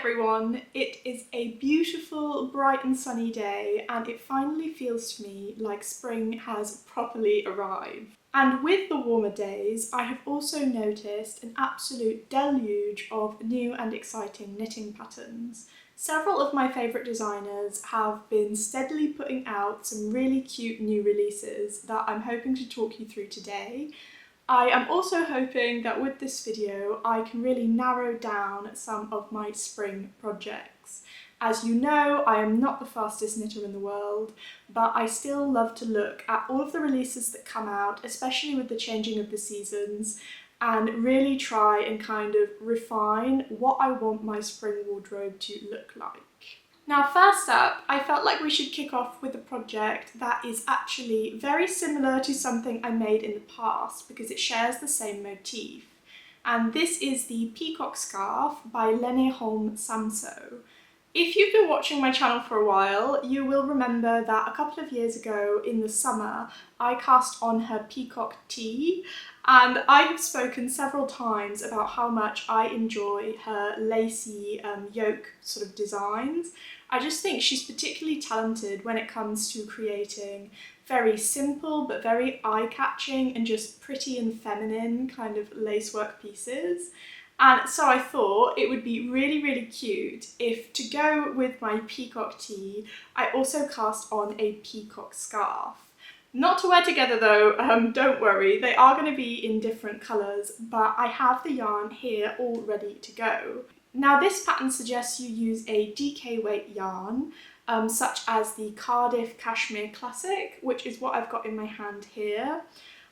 everyone! It is a beautiful, bright and sunny day, and it finally feels to me like spring has properly arrived. And with the warmer days, I have also noticed an absolute deluge of new and exciting knitting patterns. Several of my favourite designers have been steadily putting out some really cute new releases that I'm hoping to talk you through today. I am also hoping that with this video I can really narrow down some of my spring projects. As you know, I am not the fastest knitter in the world, but I still love to look at all of the releases that come out, especially with the changing of the seasons, and really try and kind of refine what I want my spring wardrobe to look like. Now, first up, I felt like we should kick off with a project that is actually very similar to something I made in the past because it shares the same motif. And this is the Peacock Scarf by Lene, Holme, Samsoe. If you've been watching my channel for a while, you will remember that a couple of years ago in the summer, I cast on her peacock tee, and I have spoken several times about how much I enjoy her lacy yoke sort of designs. I just think she's particularly talented when it comes to creating very simple but very eye-catching and just pretty and feminine kind of lacework pieces. And so I thought it would be really cute if, to go with my peacock tee, I also cast on a peacock scarf. Not to wear together though, don't worry, they are going to be in different colours, but I have the yarn here all ready to go. Now, this pattern suggests you use a DK weight yarn, such as the Cardiff Cashmere Classic, which is what I've got in my hand here.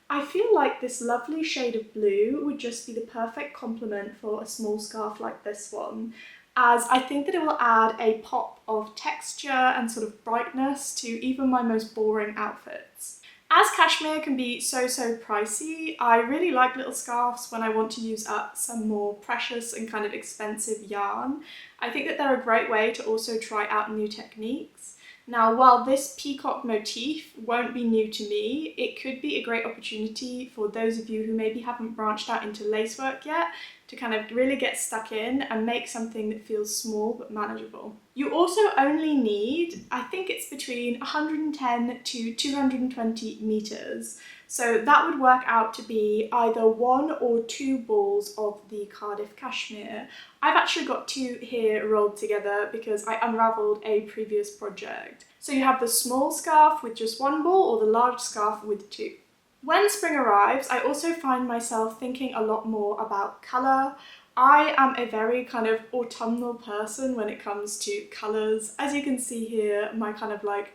I feel like this lovely shade of blue would just be the perfect complement for a small scarf like this one, as I think that it will add a pop of texture and sort of brightness to even my most boring outfits. As cashmere can be so pricey, I really like little scarves when I want to use up some more precious and kind of expensive yarn. I think that they're a great way to also try out new techniques. Now, while this peacock motif won't be new to me, it could be a great opportunity for those of you who maybe haven't branched out into lacework yet to kind of really get stuck in and make something that feels small but manageable. You also only need, I think it's between 110 to 220 meters. So that would work out to be either 1 or 2 balls of the Cardiff Cashmere. I've actually got 2 here rolled together because I unravelled a previous project. So you have the small scarf with just 1 ball or the large scarf with 2. When spring arrives, I also find myself thinking a lot more about colour. I am a very kind of autumnal person when it comes to colours. As you can see here, my kind of like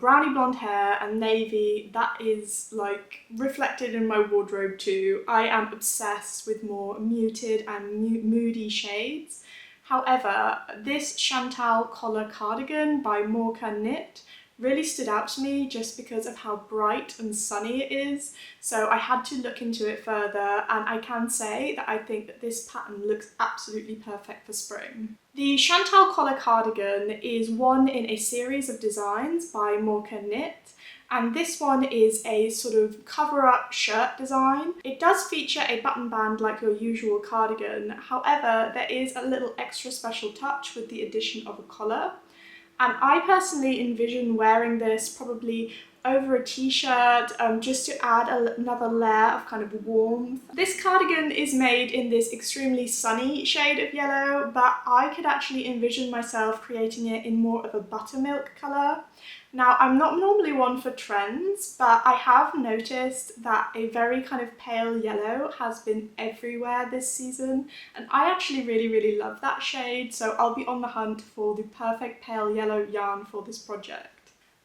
browny blonde hair and navy, that is like reflected in my wardrobe too. I am obsessed with more muted and moody shades. However, this Chantal collar cardigan by Moreca Knit really stood out to me just because of how bright and sunny it is, so I had to look into it further, and I can say that I think that this pattern looks absolutely perfect for spring. The Chantal collar cardigan is one in a series of designs by Moreca Knit, and this one is a sort of cover-up shirt design. It does feature a button band like your usual cardigan, however there is a little extra special touch with the addition of a collar. And I personally envision wearing this probably over a t-shirt just to add another layer of kind of warmth. This cardigan is made in this extremely sunny shade of yellow, but I could actually envision myself creating it in more of a buttermilk colour. Now, I'm not normally one for trends, but I have noticed that a very kind of pale yellow has been everywhere this season, and I actually really love that shade, so I'll be on the hunt for the perfect pale yellow yarn for this project.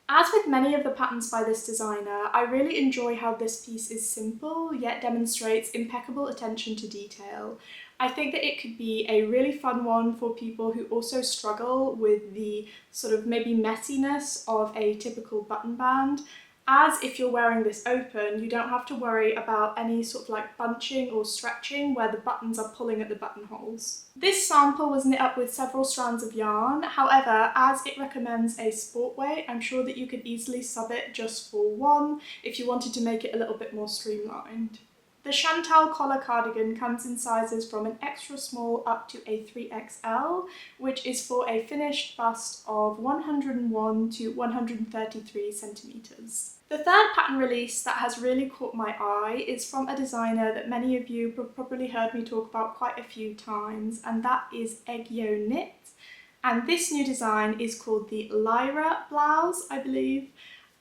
As with many of the patterns by this designer, I really enjoy how this piece is simple, yet demonstrates impeccable attention to detail. I think that it could be a really fun one for people who also struggle with the sort of maybe messiness of a typical button band, as if you're wearing this open, you don't have to worry about any sort of like bunching or stretching where the buttons are pulling at the buttonholes. This sample was knit up with several strands of yarn, however, as it recommends a sport weight, I'm sure that you could easily sub it just for 1 if you wanted to make it a little bit more streamlined. The Chantal collar cardigan comes in sizes from an extra small up to a 3XL, which is for a finished bust of 101 to 133 centimetres. The third pattern release that has really caught my eye is from a designer that many of you have probably heard me talk about quite a few times, and that is Aegyo Knit. And this new design is called the Lyra Blouse, I believe.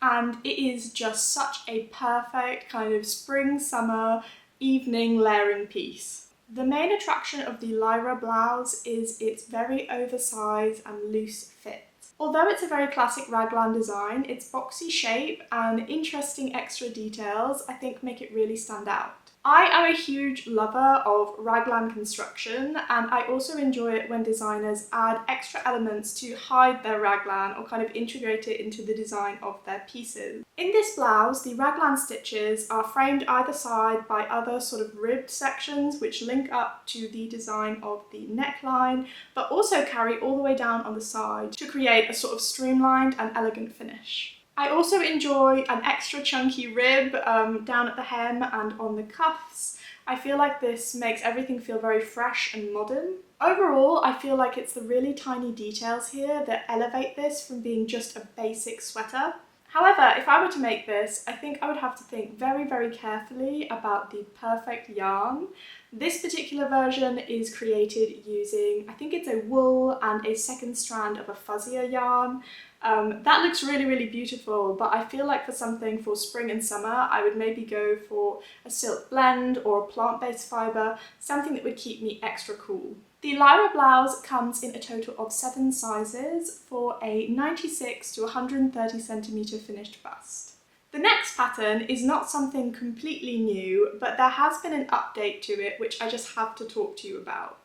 And it is just such a perfect kind of spring-summer evening layering piece. The main attraction of the Lyra blouse is its very oversized and loose fit. Although it's a very classic raglan design, its boxy shape and interesting extra details I think make it really stand out. I am a huge lover of raglan construction, and I also enjoy it when designers add extra elements to hide their raglan or kind of integrate it into the design of their pieces. In this blouse, the raglan stitches are framed either side by other sort of ribbed sections which link up to the design of the neckline, but also carry all the way down on the side to create a sort of streamlined and elegant finish. I also enjoy an extra chunky rib down at the hem and on the cuffs. I feel like this makes everything feel very fresh and modern. Overall, I feel like it's the really tiny details here that elevate this from being just a basic sweater. However, if I were to make this, I think I would have to think very, very carefully about the perfect yarn. This particular version is created using, I think it's a wool and a second strand of a fuzzier yarn. That looks really, really beautiful, but I feel like for something for spring and summer, I would maybe go for a silk blend or a plant-based fibre, something that would keep me extra cool. The Lyra blouse comes in a total of 7 sizes for a 96 to 130 centimetre finished bust. The next pattern is not something completely new, but there has been an update to it which I just have to talk to you about.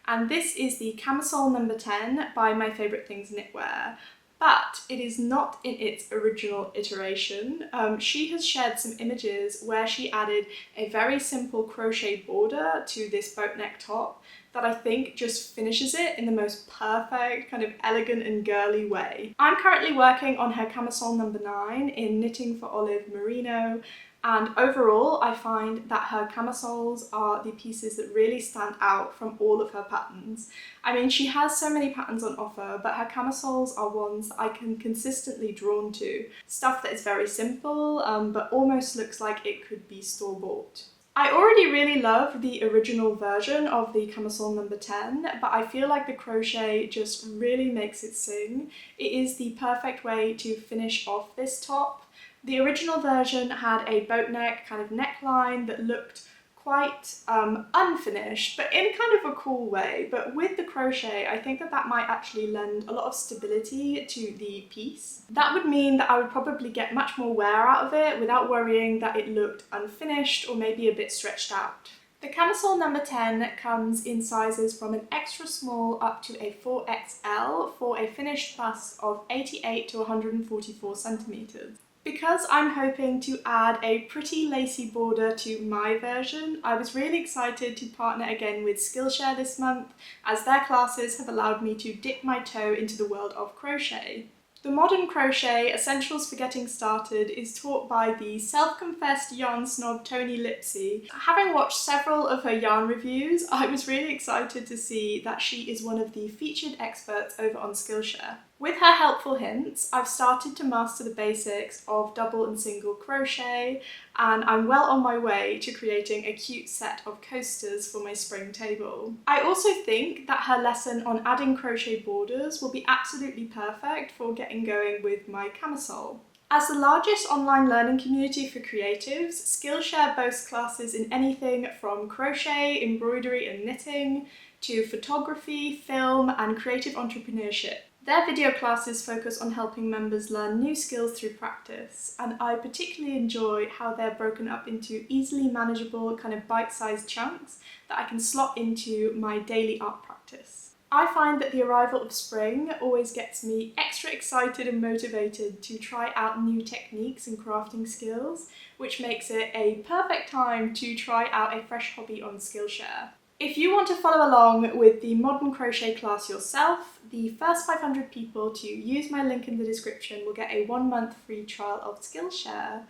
And this is the Camisole Number 10 by My Favourite Things Knitwear. But it is not in its original iteration. She has shared some images where she added a very simple crochet border to this boat neck top that I think just finishes it in the most perfect, kind of elegant and girly way. I'm currently working on her Camisole Number 9 in Knitting for Olive Merino, and overall I find that her camisoles are the pieces that really stand out from all of her patterns. I mean, she has so many patterns on offer, but her camisoles are ones that I can consistently drawn to. Stuff that is very simple, but almost looks like it could be store-bought. I already really love the original version of the Camisole Number 10, but I feel like the crochet just really makes it sing. It is the perfect way to finish off this top. The original version had a boat neck kind of neckline that looked quite unfinished, but in kind of a cool way. But with the crochet, I think that might actually lend a lot of stability to the piece. That would mean that I would probably get much more wear out of it without worrying that it looked unfinished or maybe a bit stretched out. The Camisole Number 10 comes in sizes from an extra small up to a 4XL for a finished bust of 88 to 144 centimetres. Because I'm hoping to add a pretty lacy border to my version, I was really excited to partner again with Skillshare this month, as their classes have allowed me to dip my toe into the world of crochet. The Modern Crochet Essentials for Getting Started is taught by the self-confessed yarn snob Tony Lipsy. Having watched several of her yarn reviews, I was really excited to see that she is one of the featured experts over on Skillshare. With her helpful hints, I've started to master the basics of double and single crochet, and I'm well on my way to creating a cute set of coasters for my spring table. I also think that her lesson on adding crochet borders will be absolutely perfect for getting going with my camisole. As the largest online learning community for creatives, Skillshare boasts classes in anything from crochet, embroidery and knitting, to photography, film and creative entrepreneurship. Their video classes focus on helping members learn new skills through practice, and I particularly enjoy how they're broken up into easily manageable kind of bite-sized chunks that I can slot into my daily art practice. I find that the arrival of spring always gets me extra excited and motivated to try out new techniques and crafting skills, which makes it a perfect time to try out a fresh hobby on Skillshare. If you want to follow along with the Modern Crochet class yourself, the first 500 people to use my link in the description will get a 1-month free trial of Skillshare.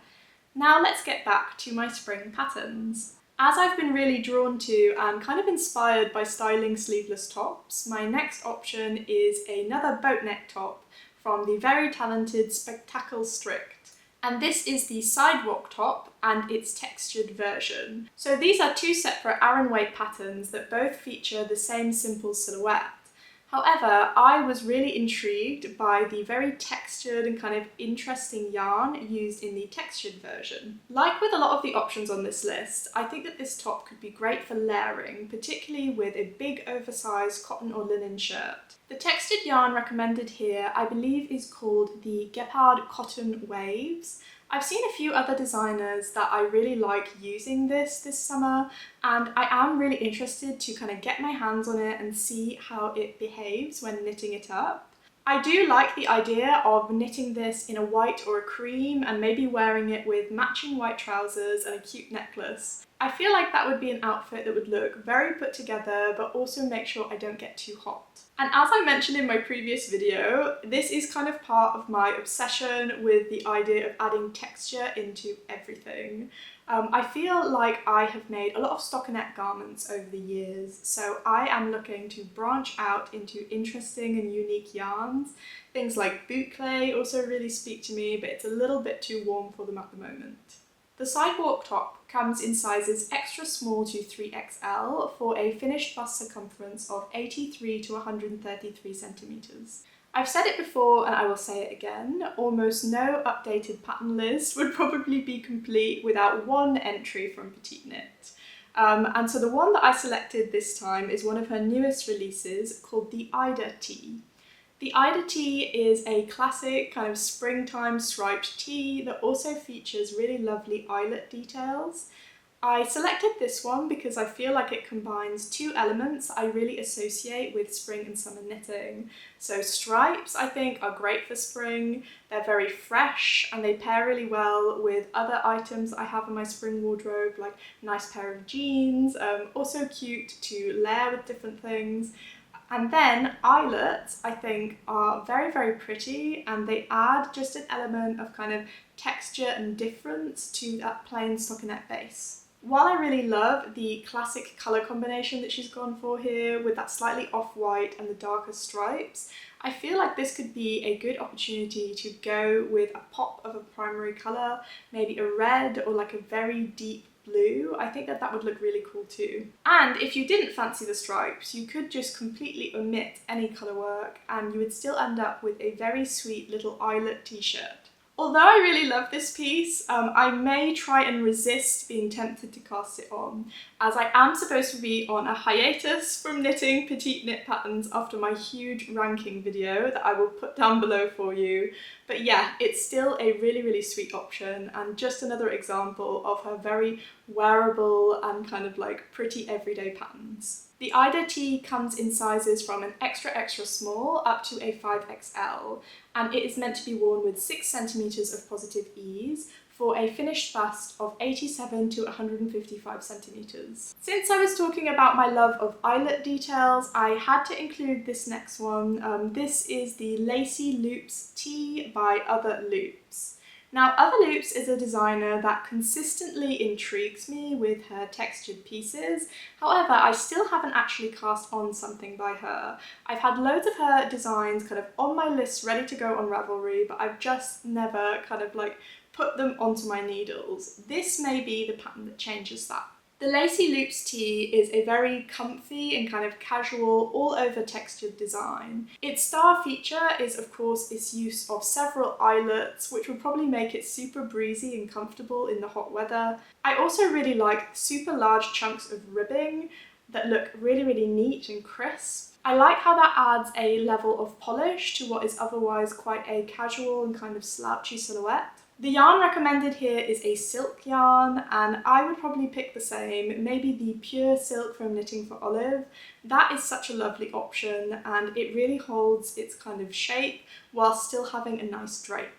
Now let's get back to my spring patterns. As I've been really drawn to and kind of inspired by styling sleeveless tops, my next option is another boat neck top from the very talented Spektakelstrikk. And this is the Sidewalk top and its textured version. So these are two separate Aran weight patterns that both feature the same simple silhouette. However, I was really intrigued by the very textured and kind of interesting yarn used in the textured version. Like with a lot of the options on this list, I think that this top could be great for layering, particularly with a big oversized cotton or linen shirt. The textured yarn recommended here, I believe, is called the Gepard Cotton Waves. I've seen a few other designers that I really like using this summer, and I am really interested to kind of get my hands on it and see how it behaves when knitting it up. I do like the idea of knitting this in a white or a cream and maybe wearing it with matching white trousers and a cute necklace. I feel like that would be an outfit that would look very put together but also make sure I don't get too hot. And as I mentioned in my previous video, this is kind of part of my obsession with the idea of adding texture into everything. I feel like I have made a lot of stockinette garments over the years, so I am looking to branch out into interesting and unique yarns. Things like boucle also really speak to me, but it's a little bit too warm for them at the moment. The Sidewalk top comes in sizes extra small to 3XL for a finished bust circumference of 83 to 133 centimetres. I've said it before and I will say it again, almost no updated pattern list would probably be complete without one entry from Petite Knit. And so the one that I selected this time is one of her newest releases called the Ida Tee. The Ida Tee is a classic kind of springtime striped tee that also features really lovely eyelet details. I selected this one because I feel like it combines two elements I really associate with spring and summer knitting. So stripes, I think, are great for spring. They're very fresh and they pair really well with other items I have in my spring wardrobe, like a nice pair of jeans, also cute to layer with different things. And then eyelets, I think, are very, very pretty and they add just an element of kind of texture and difference to that plain stockinette base. While I really love the classic colour combination that she's gone for here with that slightly off-white and the darker stripes, I feel like this could be a good opportunity to go with a pop of a primary colour, maybe a red or like a very deep blue. I think that would look really cool too. And if you didn't fancy the stripes, you could just completely omit any colour work and you would still end up with a very sweet little eyelet t-shirt. Although I really love this piece, I may try and resist being tempted to cast it on, as I am supposed to be on a hiatus from knitting Petite Knit patterns after my huge ranking video that I will put down below for you. But yeah, it's still a really, really sweet option and just another example of her very wearable and kind of like pretty everyday patterns. The Ida Tee comes in sizes from an extra small up to a 5XL, and it is meant to be worn with 6 centimetres of positive ease for a finished bust of 87 to 155 centimetres. Since I was talking about my love of eyelet details, I had to include this next one. This is the Lacy Loops tee by Other Loops. Now, Other Loops is a designer that consistently intrigues me with her textured pieces. However, I still haven't actually cast on something by her. I've had loads of her designs kind of on my list ready to go on Ravelry, but I've just never kind of like put them onto my needles. This may be the pattern that changes that. The Lacy Loops tee is a very comfy and kind of casual, all-over textured design. Its star feature is, of course, its use of several eyelets, which will probably make it super breezy and comfortable in the hot weather. I also really like super large chunks of ribbing that look really, really neat and crisp. I like how that adds a level of polish to what is otherwise quite a casual and kind of slouchy silhouette. The yarn recommended here is a silk yarn, and I would probably pick the same, maybe the pure silk from Knitting for Olive. That is such a lovely option and it really holds its kind of shape while still having a nice drape.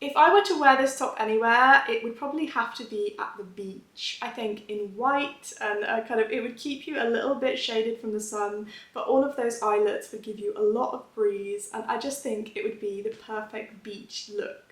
If I were to wear this top anywhere, it would probably have to be at the beach. I think in white and it would keep you a little bit shaded from the sun, but all of those eyelets would give you a lot of breeze and I just think it would be the perfect beach look.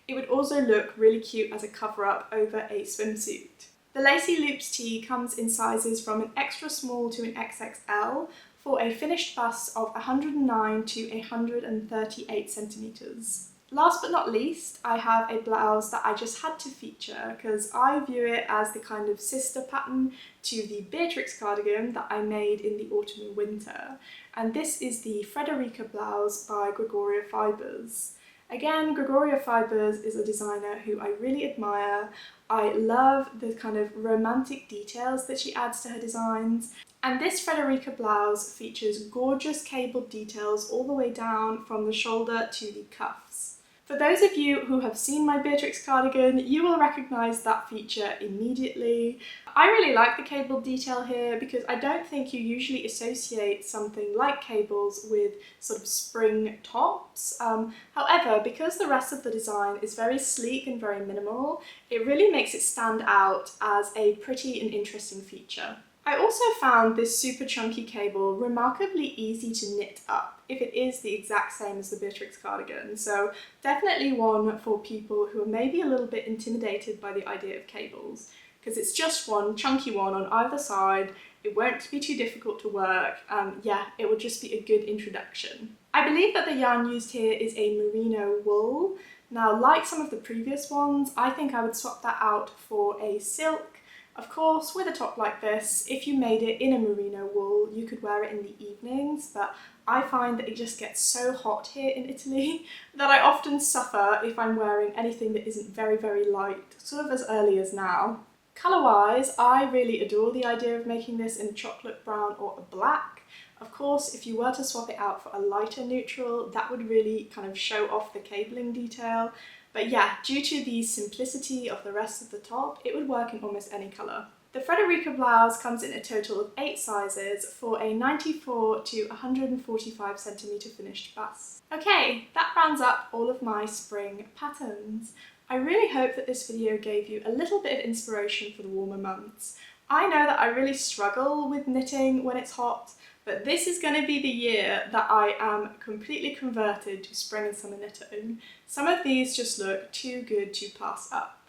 It would also look really cute as a cover-up over a swimsuit. The Lacy Loops tee comes in sizes from an extra small to an XXL for a finished bust of 109 to 138 centimetres. Last but not least, I have a blouse that I just had to feature because I view it as the kind of sister pattern to the Beatrix cardigan that I made in the autumn and winter. And this is the Frederica Blouse by Gregoria Fibres. Again, Gregoria Fibres is a designer who I really admire. I love the kind of romantic details that she adds to her designs. And this Frederica blouse features gorgeous cabled details all the way down from the shoulder to the cuffs. For those of you who have seen my Beatrix cardigan, you will recognise that feature immediately. I really like the cabled detail here because I don't think you usually associate something like cables with sort of spring tops. However, because the rest of the design is very sleek and very minimal, it really makes it stand out as a pretty and interesting feature. I also found this super chunky cable remarkably easy to knit up if it is the exact same as the Beatrix cardigan, so definitely one for people who are maybe a little bit intimidated by the idea of cables, because it's just one chunky one on either side. It won't be too difficult to work, yeah, it will just be a good introduction. I believe that the yarn used here is a merino wool. Now, like some of the previous ones, I think I would swap that out for a silk. Of course, with a top like this, if you made it in a merino wool, you could wear it in the evenings, but I find that it just gets so hot here in Italy that I often suffer if I'm wearing anything that isn't very, very light, sort of as early as now. Colour-wise, I really adore the idea of making this in a chocolate brown or a black. Of course, if you were to swap it out for a lighter neutral, that would really kind of show off the cabling detail. But yeah, due to the simplicity of the rest of the top, it would work in almost any colour. The Frederica blouse comes in a total of 8 sizes for a 94 to 145 centimetre finished bust. Okay, that rounds up all of my spring patterns. I really hope that this video gave you a little bit of inspiration for the warmer months. I know that I really struggle with knitting when it's hot, but this is going to be the year that I am completely converted to spring and summer knitting. Some of these just look too good to pass up.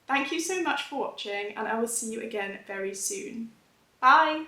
Thank you so much for watching, and I will see you again very soon. Bye!